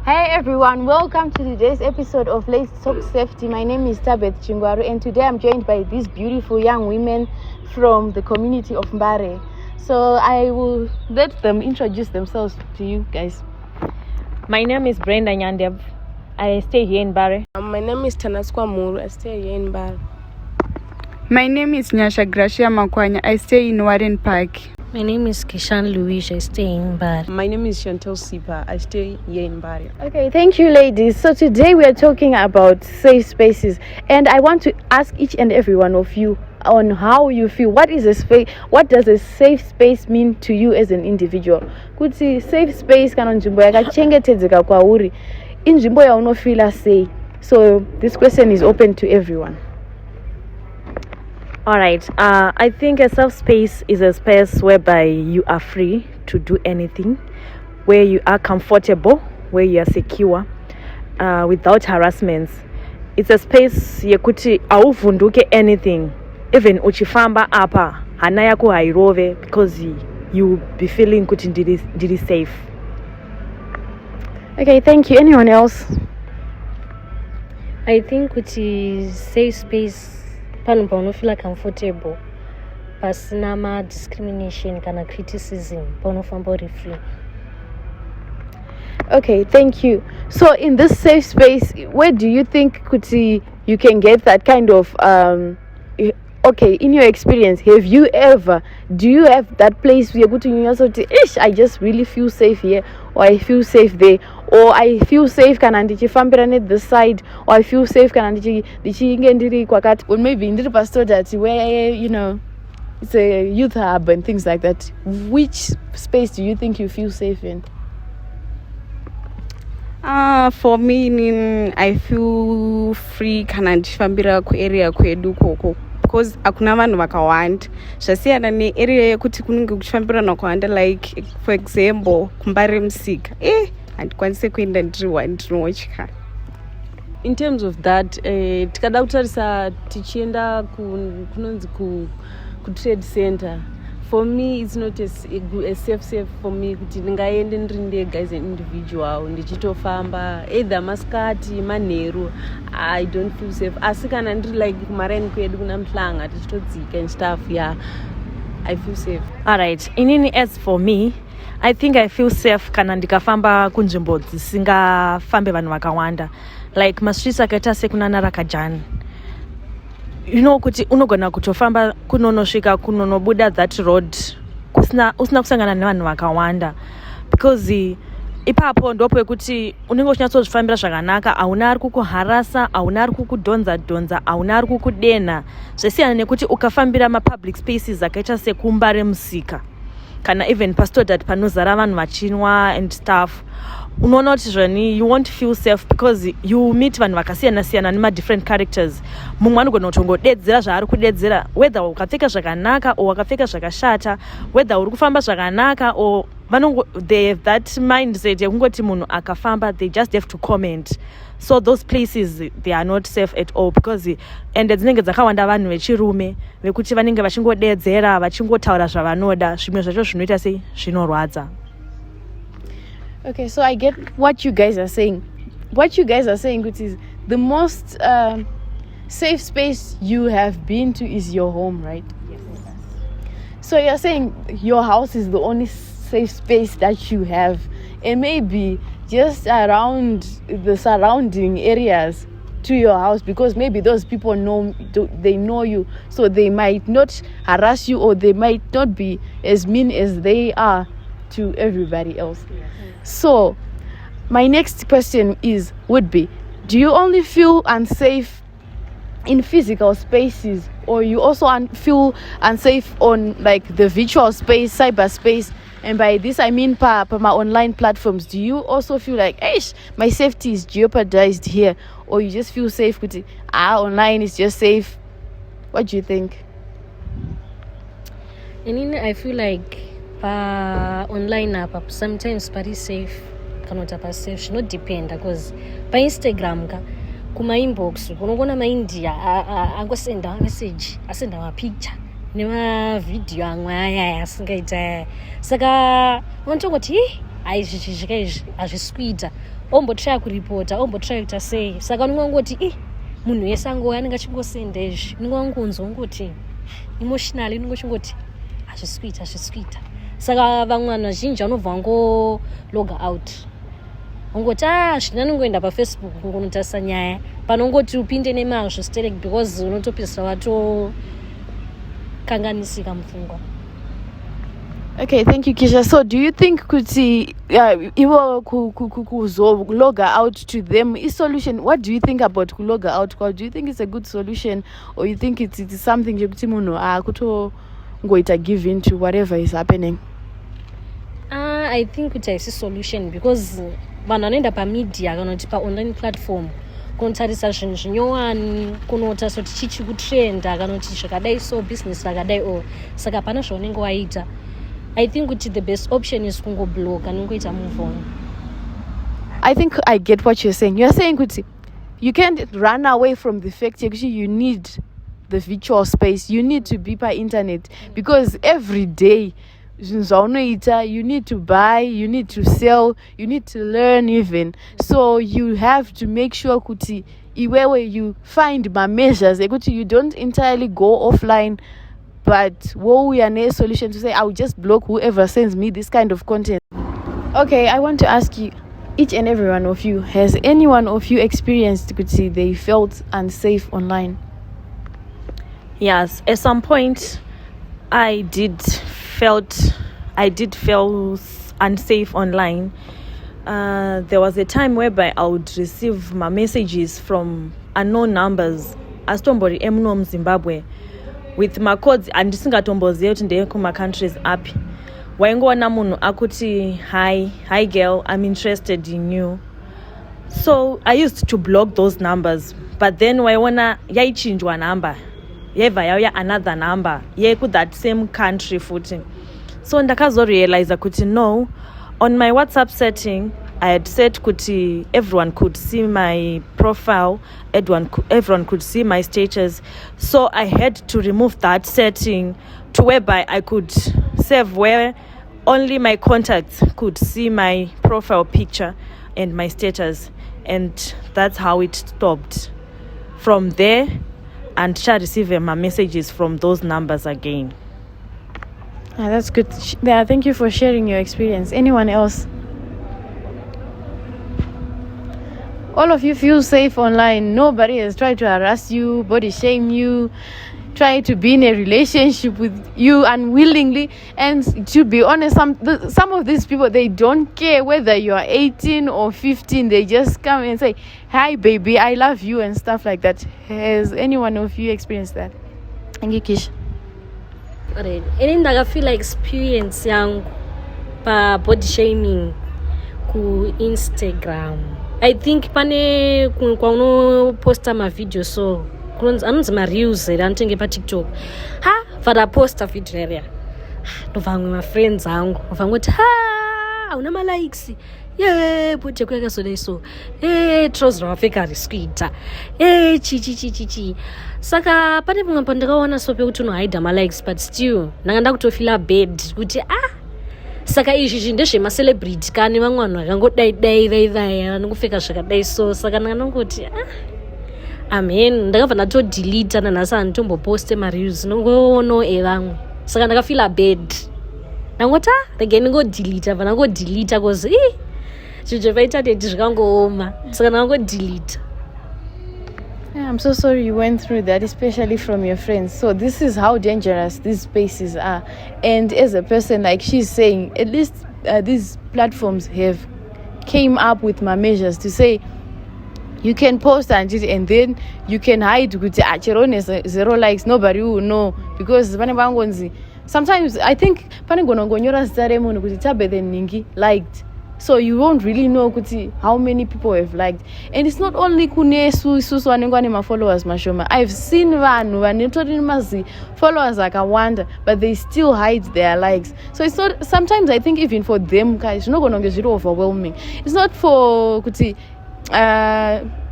Hey everyone, welcome to today's episode of Let's Talk Safety. My name is Tabeth Chingwaru, and today I'm joined by these beautiful young women from the community of Mbare. So I will let them introduce themselves to you guys. My name is Brenda Nyandeb. I stay here in Mbare. My name is Tanaswa Muru. I stay here in Mbare. My name is Nyasha Gracia Makwanya. I stay in Warren Park. My name is Kishan Louise. I stay in Mbare. My name is Chantel Sipa. I stay here in Mbare. Okay, thank you ladies. So today we are talking about safe spaces, and I want to ask each and every one of you on how you feel. What is a space? What does a safe space mean to you as an individual? Kuti safe space kana nzvimbo yakachengetedzeka kwauri, inzvimbo yaunofila sei. So this question is open to everyone. All right. I think a safe space is a space whereby you are free to do anything, where you are comfortable, where you are secure, without harassments. It's a space yekuti awuvunduke anything. Even uchifamba apa hana yako hairove, because you be feeling kuti ndiri safe. Okay, thank you. Anyone else? I think it is safe space pano paunofila comfortable, pasina ma discrimination kana criticism, paunofamba uri free. Okay, thank you. So in this safe space, where do you think kuti you can get that kind of okay, in your experience, do you have that place where you go to university, I just really feel safe here, or I feel safe there, or I feel safe kana ndichifambira this side, or I feel safe kana ndichinge ndiri kwakati, or maybe ndiri pastorati where it's a youth hub and things like that. Which space do you think you feel safe in? For me, I feel free kana ndichifambira ku area kwedu koko, because akuna vanhu vakawanda. Zvasiyana ne area yekuti kunenge kuchifambira nakawanda, like for example kumbare musika, handikwanise kuenda ndiri ndinotya. In terms of that, tikada kutarisa tichienda kunonzi ku trade center. For me, it's not a safe for me kuti ndingaende ndiri ndega as an individual ndichitofamba either masikati manheru. I don't feel safe. Asi kana ndiri like kumareni kwedu kuna mhlanga tichitodzika and stuff, I feel safe. All right. Inini, as for me, I think I feel safe kana ndikafamba kunzvimbo dzisingafambe vanhu vakawanda, like masitreets akaita sekuna Narakajani. Kuti unogona kutofamba kunonosvika kunonobuda that road usina kusangana nevanhu vakawanda, because ipapo ndopo yekuti unenge uchinyatsozvifambira zvakanaka, hauna ari kukuharasa, hauna ari kukudhonza, hauna ari kukudenha. Zvesiyana nekuti ukafambira mapublic spaces akaita sekumbare musika kana even pastodati panozara vanhu vachinwa and stuff, unoona kuti zvani you won't feel safe, because you meet vanhu vakasiyana-siyana nema-different characters. Mumwe anogona kutongodedzera zvaari kudedzera, whether ukapfeka zvakanaka or wakapfeka zvakashata, whether uri kufamba zvakanaka or they have that mindset yekungoti munhu akafamba they just have to comment. So those places, they are not safe at all, because ende dzinenge dzakawanda vanhu vechirume vekuti vanenge vachingodedzera vachingotaura zvavanoda, zvimwe zvacho zvinoita sei zvinorwadza. Okay, so I get what you guys are saying. What you guys are saying, which is the most safe space you have been to is your home, right? Yes. So you're saying your house is the only safe space that you have, and maybe just around the surrounding areas to your house, because maybe those people know you, so they might not harass you, or they might not be as mean as they are to everybody else. Yes. So my next question would be, do you only feel unsafe in physical spaces, or you also feel unsafe on like the virtual space, cyberspace? And by this I mean my online platforms. Do you also feel like my safety is jeopardized here, or you just feel safe with online is just safe? What do you think? I feel like online app sometimes very safe, cannot be safe, not depend, because by Instagram kuma inbox unogona maindia angosenda message, asenda ma picture nema video amwe aya asingaita, saka unotongoti aizvizvika izvi hazvisikuita ombotraya kuripota ombotraya kuita sei saka unongangoti munhu wese angouya anenge achingosenda izvi unongangonzwa ngoti emotional unongochingoti hazvisikuita saka vamwe vanhu vazhinji vanobva vangologa out ungoti zvina nongoenda pafacebook kungonotarisa nyaya panongoti upinde nemazvo sterek because unotopedzisira watokanganisika mupfungwa. Okay, thank you, Kisha. So, do you think kuti ivo kuzoga out to them is solution? What do you think about kuloga out? Do you think it's a good solution, or you think it's something yekuti munhu akutongoita give in to whatever is happening? I think kuti haisi solution because vanhu vanoenda pamedia kana kuti paonline platform kunotarisa zvinhu zvinyowani kunotarisa kuti chichi kutrenda kana kuti zvakadai so business rakadai o saka hapana zvaunenge waita. I think kuti the best option is kungoblock and kungoita move on. I think I get what you're saying. You're saying kuti you can't run away from the fact that you need the virtual space, you need to be by internet, because every day you need to buy, you need to sell, you need to learn even. So you have to make sure kuti where you find my measures kuti you don't entirely go offline, but we are a solution to say I'll just block whoever sends me this kind of content. Okay, I want to ask you, each and every one of you, has any one of you experienced kuti they felt unsafe online? Yes, at some point I did feel unsafe online. There was a time whereby I would receive my messages from unknown numbers astombori emuno Zimbabwe with my codes andisingatomboziva kuti ndeye kuma countries api. Waingoona munhu akuti hi girl, I'm interested in you. So I used to block those numbers, but then waiona yaichinjwa number yeva yauya another number yeku that same country footing. So ndakazorealize kuti no, on my WhatsApp setting I had set kuti everyone could see my profile, everyone could see my status. So I had to remove that setting to whereby I could save where only my contacts could see my profile picture and my status, and that's how it stopped. From there, and shall receive my messages from those numbers again. That's good. Yeah, thank you for sharing your experience. Anyone else? All of you feel safe online. Nobody has tried to harass you, body shame you, try to be in a relationship with you unwillingly. And to be honest, some of these people, they don't care whether you are 18 or 15. They just come and say, hi baby, I love you, and stuff like that. Has any one of you experienced that? Thank you, Kish. Alright. Any ndakafeel experience yangu pa body shaming ku Instagram. I think pane kwaunoposta mavideo so anonzi mareels ere anotenge patiktok vadaposta video area ndovamwe mafriends angu vangoti hauna malikes bode kuyakazodai so trouser wapfeka riskuita chichichichichi. Saka pane pamwe pandakaona so pekuti unohidha malikes, but still ndanga ndakutofila bad kuti saka izvi ndezvemacelebrity kani vamwe vanhu vakangodai vanongopfeka zvakadai so. Saka ndanga ndangoti amen, ndakabva ndatodelita nanhasi handitomboposte mareels nongoonawo evamwe. Saka ndakafila bad, ndangoti regai ndingodelita, bva ndangodelita cause zvinhu zvepaintaneti zvikangooma, saka ndangodelita. Yeah, I'm so sorry you went through that, especially from your friends. So this is how dangerous these spaces are. And as a person, like she's saying, at least these platforms have came up with my measures to say you can post and then you can hide with zero likes, nobody will know, because sometimes I think Tabeth and Ningi liked. So you won't really know how many people have liked. And it's not only kunesu my followers mashoma. I've seen followers like I wonder, but they still hide their likes. So it's not, sometimes I think even for them guys, it's not going to get overwhelming. It's not for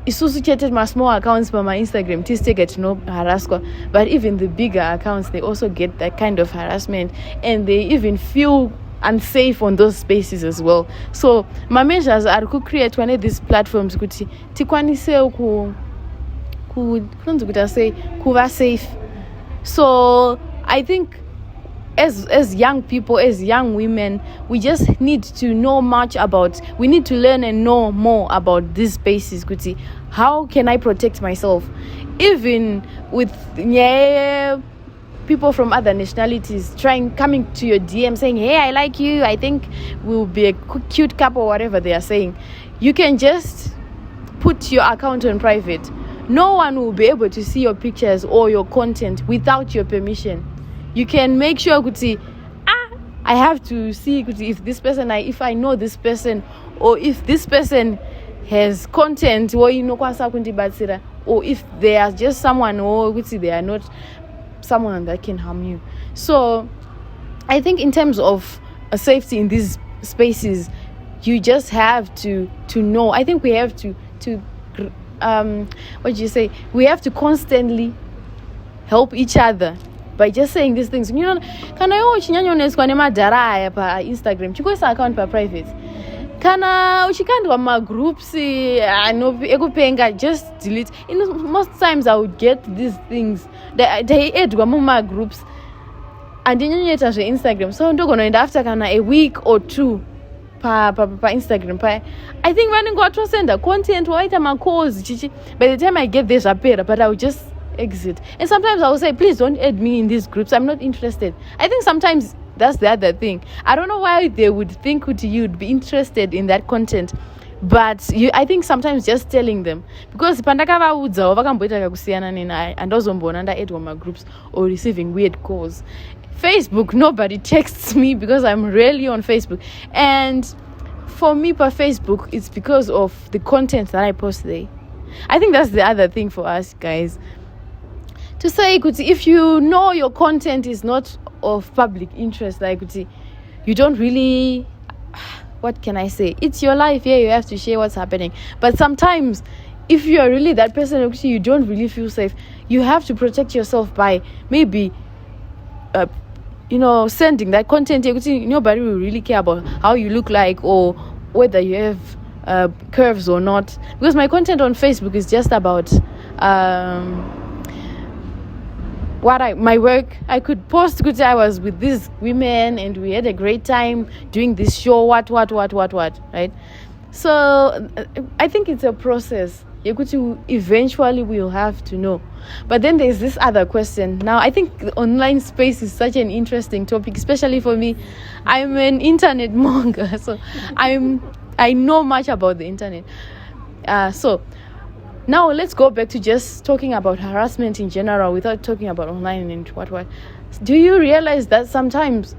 associated my small accounts for my Instagram to get no harassment, but even the bigger accounts, they also get that kind of harassment, and they even feel unsafe on those spaces as well. So my measures are to create one of these platforms kuti tikwanise kuva safe. So I think as young people, as young women, we just need to know we need to learn and know more about these spaces. How can I protect myself? Even with people from other nationalities coming to your DM saying, hey, I like you, I think we'll be a cute couple, whatever they are saying. You can just put your account on private. No one will be able to see your pictures or your content without your permission. You can make sure I have to see if this person, if I know this person, or if this person has content, or if they are just someone, or they are not someone that can harm you. So I think in terms of safety in these spaces, you just have to know. I think we have to we have to constantly help each other by just saying these things. You know, kana yo chinyanyoneswa nemadhara aya pa Instagram chikoisa account pa private, kana uchikandwa magroups ekupenga, just delete. Most times I would get these things they edwa muma groups and ndinyonyeta zve Instagram, so ndogonoenda after kana a week or 2 pa Instagram pa. I think vanenge vatosenda content waita macalls chichi, by the time I get this apera, but I will just exit. And sometimes I will say, please don't add me in these groups, I'm not interested. I think sometimes that's the other thing. I don't know why they would think you'd be interested in that content, but I think sometimes just telling them, because pandakavaudzawo vakamboita kakusiyana neni andozombona ndaedwa magroups or receiving weird calls. Facebook, nobody texts me because I'm rarely on Facebook. And for me, per Facebook, it's because of the content that I post there. I think that's the other thing for us guys. To say, if you know your content is not of public interest, you don't really, what can I say? It's your life, you have to share what's happening. But sometimes, if you're really that person, you don't really feel safe, you have to protect yourself by maybe sending that content. Nobody will really care about how you look like or whether you have curves or not, because my content on Facebook is just about my work. I could post I was with these women and we had a great time doing this show, what, right? So I think it's a process. Eventually we'll have to know. But then there's this other question. Now, I think the online space is such an interesting topic, especially for me. I'm an internet monger, so I know much about the internet. So now let's go back to just talking about harassment in general without talking about online and what. Do you realize that sometimes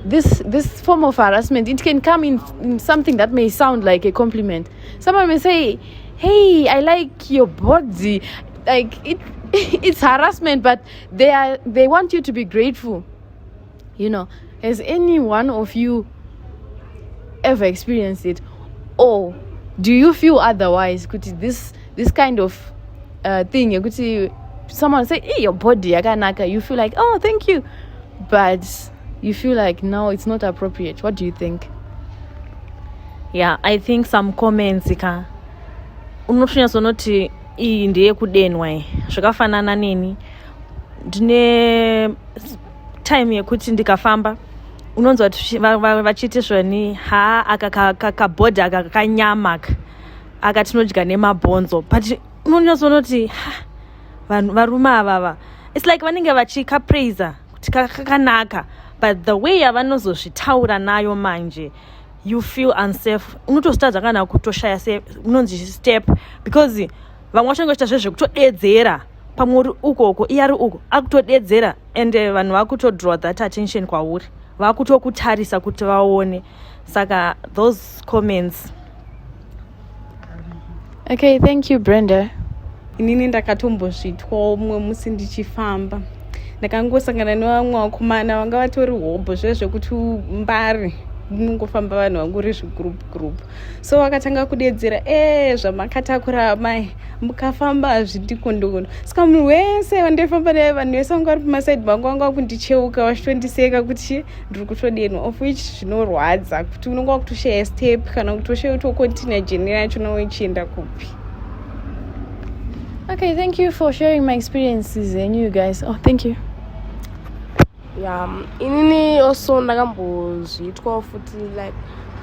this form of harassment, it can come in something that may sound like a compliment? Someone may say, hey, I like your body. It's harassment, but they want you to be grateful. Has any one of you ever experienced it? Or do you feel otherwise? This kind of thing, you could see someone say, hey, your body, you feel like, oh, thank you, but you feel like, no, it's not appropriate. What do you think? Yeah, I think some comments unoshunya sonoti iyi ndiye kudenwa zvakafanana neni. Ndine time yekuti ndikafamba unonzwa vachiti zvani akakabhodhi akakanyama akatinodya nemabhonzo, but unonyazonoti vanhu varume avava, it's like vanenge vachikapraiser kuti kakanaka, but the way yavanozozvitaura nayo manje, you feel unsafe. Unotostadza kana kutoshaya unonzi step, because vamwe vachangoita zvezvekutodedzera pamwe uri ukoko iye ari uko akutodedzera, and vanhu vakutodraw that attention kwauri, vakutokutarisa kuti vaone. Saka those comments. Okay, thank you, Brenda. Inini ndakatombozvitwa umwe musi ndichifamba, ndakangosangana nevamwe vakomana vanga vatori hobho zvekuti mbari munongofamba vanhu vangori zvigroup. So vakatanga kudedzera zvamakatakura amai mukafamba hazvindikondo saka munhu wese wandifamba naye vanhu vese vanga vari pamasaidi mangu vanga vakundicheuka vachitondiseka kuti ndiri kutodenwa, of which zvinorwadza kuti unonga wakutoshaya step kana kutoshaya kutokontinua jeni yachona uchienda kupi. Okay, thank you for sharing my experiences and you guys. Oh, thank you. Inini also ndakambozviitwa futi like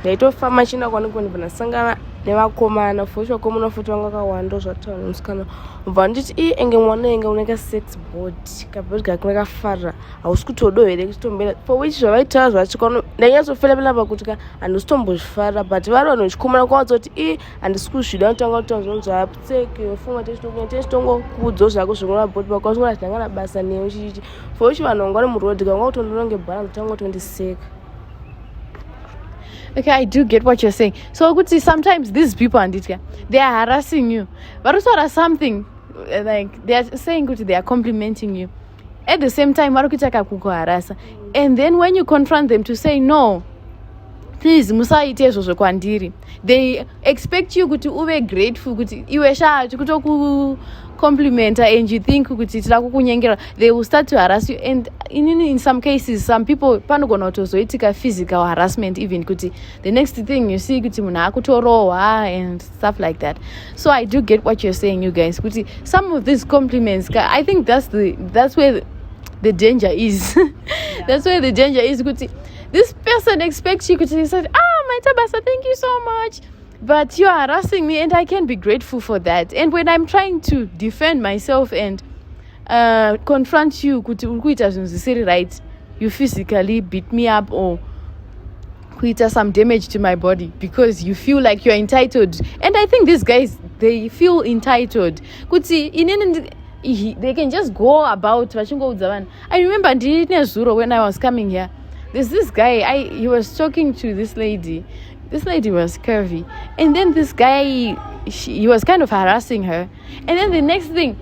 ndaitofamba chienda kwanikoni ndasangana nevakomana futi vakomana futi vanga vakawanda zvataura musikana ubva nditi enge mwana enge uneka sex board kabhori kake nakafarira hausi kutodo here kutombera for which zvavaitaura zvachikano ndanyatsofelapela pakuti ka handisitombozvifarira but vari vanhu vachikomana kwawadza kuti handisi kuzvida kutanga kutaura zvinhu zvapfeke funga techitongokudzo zvako zvingonabhoti pakwasingoa zvinangana basa newe chichichi for which vanhu vanga vari murodhi kanga kutondononge bhara kutanga kutondiseka. Okay, I do get what you're saying. So good see sometimes these people and they are harassing you. But also something like they are saying good, they are complimenting you. At the same time, and then when you confront them to say no, please musaite zvozvo kwandiri, they expect you to be grateful kuti iwe sha kutoku complimenter and you think kuti tira kukunyengera, they will start to harass you. And in some cases some people panogona kutozoitika physical harassment even kuti the next thing you see kuti munhu akutorohwa and stuff like that. So I do get what you're saying, you guys, kuti some of these compliments, I think that's where the danger is. That's where the danger is kuti this person expects you to say, my Tabasa, thank you so much. But you are harassing me and I can be grateful for that. And when I'm trying to defend myself and confront you, right, you physically beat me up or some damage to my body because you feel like you're entitled. And I think these guys, they feel entitled. They can just go about. I remember when I was coming here, there's this guy, he was talking to this lady. This lady was curvy. And then this guy, he was kind of harassing her. And then the next thing,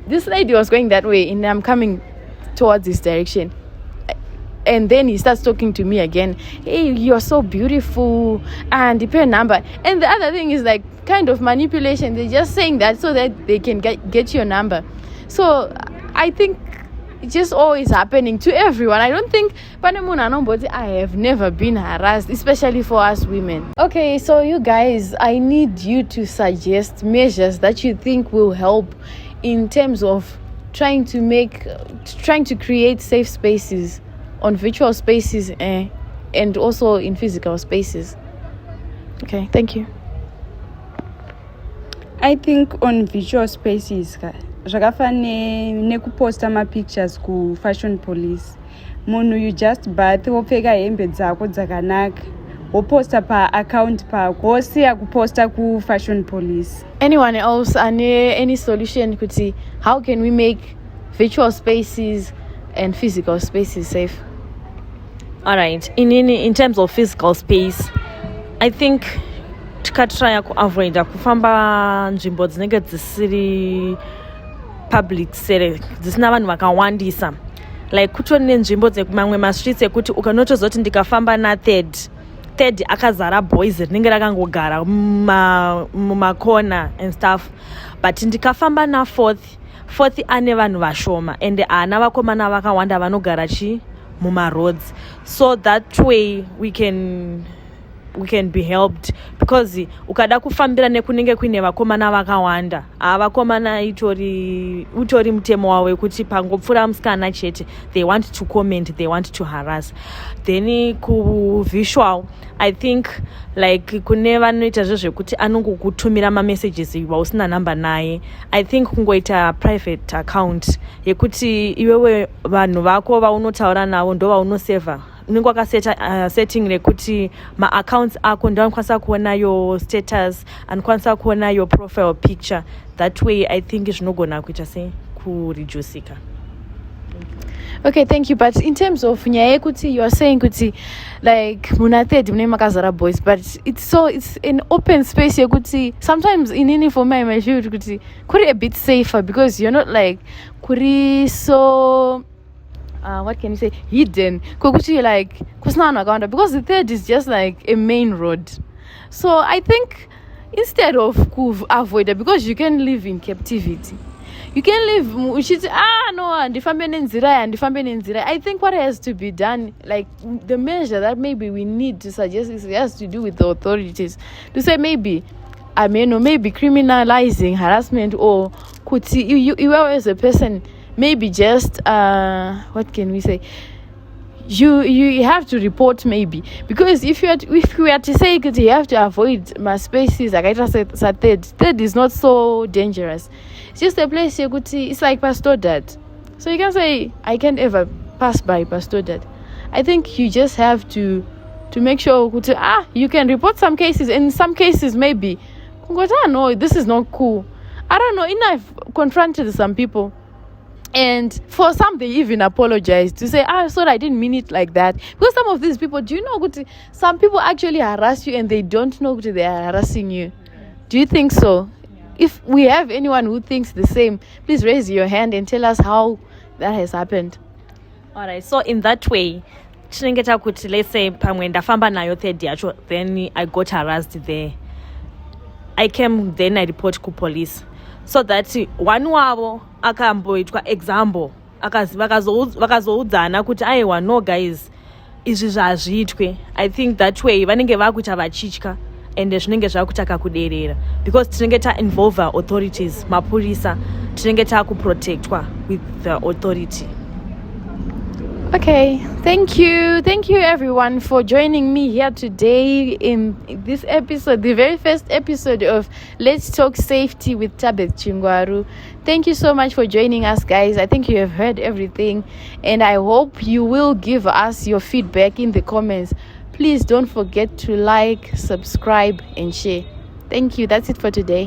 this lady was going that way and I'm coming towards this direction. And then he starts talking to me again. Hey, you're so beautiful. And the number. And the other thing is like kind of manipulation. They're just saying that so that they can get your number. So I think it's just always happening to everyone. I don't think I have never been harassed, especially for us women. Okay, so you guys, I need you to suggest measures that you think will help in terms of trying to create safe spaces on virtual spaces and also in physical spaces. Okay, thank you. I think on virtual spaces zvakafane nekuposta mapictures ku fashion police. Munhu you just bath wopfeka hembe dzako dzakanaka woposta pa account pako wosiya kuposta ku fashion police. Anyone else any solution kuti how can we make virtual spaces and physical spaces safe? All right, in terms of physical space, I think tikatraya kuavoida kufamba nzvimbo dzinenge dzisiri public setting, dzisina vanhu vakawandisa, like kutori nenzvimbo dzekumamwe mastreets ekuti ukanotozoti ndikafamba third akazara boys rinenge rakangogara mumakona and stuff, but ndikafamba fourth ane vanhu vashoma and ana vakomana vakawanda vanogara mumaroads. So that way we can be helped, because ukada kufambira nekunenge kuine vakomana vakawanda, vakomana utori mutemo wavo wekuti pangopfura musikana chete, they want to comment, they want to harass. Then ku visual, I think like kune vanoita zvekuti anongokutumira messages usina number naye. I think kungoita private account yekuti iwewe vanhu vako vaunotaura navo ndo vaunoseva. Unenge wakaseta setting rekuti ma-accounts ako ndo anokwanisa kuona your status, anokwanisa kuona your profile picture. That way I think zvinogona kuita kureducika. Okay, thank you. But in terms of nyaya kuti, you are saying kuti like munated mune makazara boys, but it's an open space yekuti sometimes inini for my feel kuti kuri a bit safer because you're not like kuri so what can you say, hidden, kokuti like kusina vanhu because the third is just like a main road. So I think instead of avoid it, because you can live in captivity, you can live no, I think what has to be done, like the measure that maybe we need to suggest, is it has to do with the authorities to say maybe maybe criminalizing harassment, or kuti you as a person, maybe just what can we say, you have to report, maybe, because if we are to say that you have to avoid my spaces, like I just said, third is not so dangerous. It's just a place you could see. It's like Pastor Dad, so you can say I can't ever pass by Pastor Dad. I think you just have to make sure you can report some cases. In some cases, maybe no, this is not cool. I don't know. I've confronted some people, and for some they even apologize to say, sorry, I didn't mean it like that. Because some of these people, do you know, some people actually harass you and they don't know they are harassing you. Do you think so? If we have anyone who thinks the same, please raise your hand and tell us how that has happened. All right, so in that way, kuti, let's say pamwe ndafamba nayo third yacho, then I got harassed there. I came, then I report to police, so that one wavo akamboitwa example, vakazoudzana kuti aiwa, no guys, izvi zvazviitwe. I think that way vanenge vakuita vachitya ende zvinenge zvakutaka kuderera, because tinenge ta-involve authorities, mapurisa, tinenge takuprotectwa with the authority. Okay, thank you everyone for joining me here today in this episode, the very first episode of Let's Talk Safety with Tabeth Chingwaru. Thank you so much for joining us, guys. I think you have heard everything, and I hope you will give us your feedback in the comments. Please don't forget to like, subscribe, and share. Thank you. That's it for today.